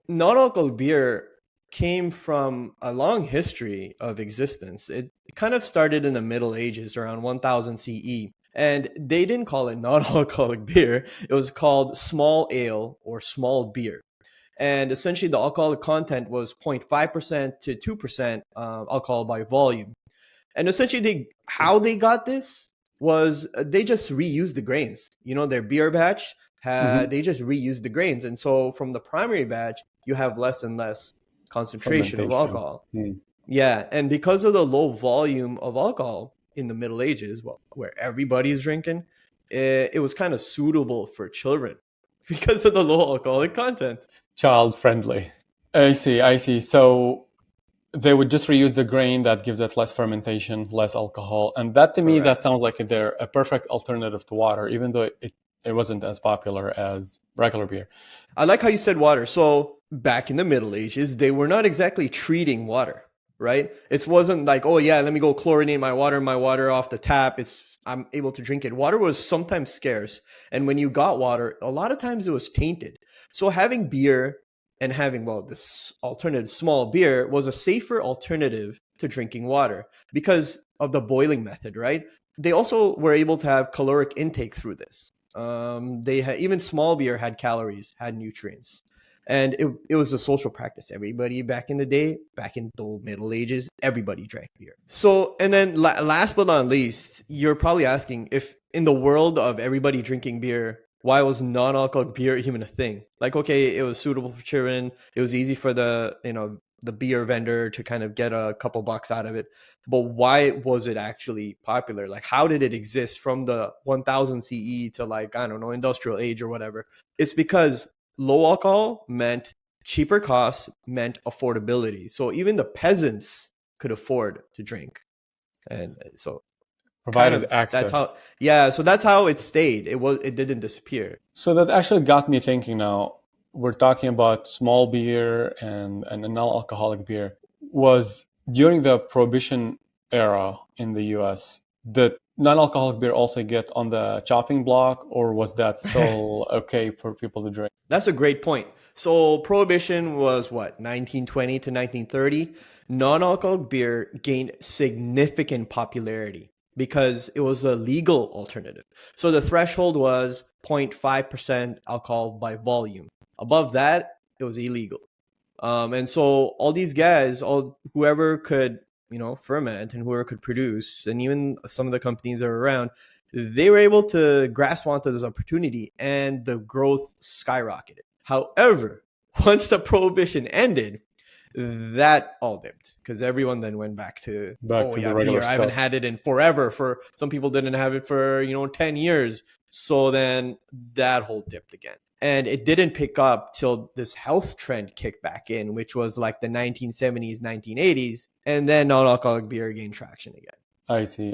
non-alcoholic beer came from a long history of existence. It kind of started in the Middle Ages around 1000 CE. And they didn't call it non-alcoholic beer. It was called small ale or small beer. And essentially, the alcoholic content was 0.5% to 2% alcohol by volume. And essentially, how they got this was they just reused the grains. You know, their beer batch Hmm. they just reused the grains, and so from the primary batch, you have less and less concentration of Fermentation. alcohol. Mm. Yeah, and because of the low volume of alcohol in the Middle Ages, well, where everybody's drinking, it was kind of suitable for children because of the low alcoholic content. Child friendly. I see, I see. So they would just reuse the grain that gives it less fermentation, less alcohol. And that to me, that Correct. sounds like they're a perfect alternative to water, even though it wasn't as popular as regular beer. I like how you said water. So back in the Middle Ages, they were not exactly treating water, right? It wasn't like, oh yeah, let me go chlorinate my water off the tap. I'm able to drink it. Water was sometimes scarce, and when you got water, a lot of times it was tainted. So having beer and having this alternative small beer was a safer alternative to drinking water because of the boiling method, right? They also were able to have caloric intake through this. They had even small beer had calories, had nutrients, and it was a social practice. Everybody back in the day, back in the Middle Ages, everybody drank beer. So, and then last but not least, you're probably asking if in the world of everybody drinking beer, why was non-alcoholic beer even a thing? Like, okay, it was suitable for children. It was easy for the beer vendor to kind of get a couple bucks out of it, but why was it actually popular? Like, how did it exist from the 1000 CE to, like, I don't know, industrial age or whatever? It's because low alcohol meant cheaper costs, meant affordability. So even the peasants could afford to drink. And so kind Provided of that's how, access. yeah, so that's how it stayed. It didn't disappear. So that actually got me thinking now. We're talking about small beer and a non-alcoholic beer. Was during the Prohibition era in the US, did non-alcoholic beer also get on the chopping block, or was that still okay for people to drink? That's a great point. So prohibition was what, 1920 to 1930. Non-alcoholic beer gained significant popularity because it was a legal alternative. So the threshold was 0.5% alcohol by volume. Above that, it was illegal. And so all these guys, all whoever could, ferment and whoever could produce, and even some of the companies that were around, they were able to grasp onto this opportunity, and the growth skyrocketed. However, once the prohibition ended, that all dipped because everyone then went back to, Back oh to the yeah, regular beer. I haven't stuff. had it in forever. For some people, didn't have it for 10 years. So then that whole dipped again, and it didn't pick up till this health trend kicked back in, which was like the 1970s, 1980s, and then non-alcoholic beer gained traction again. I see.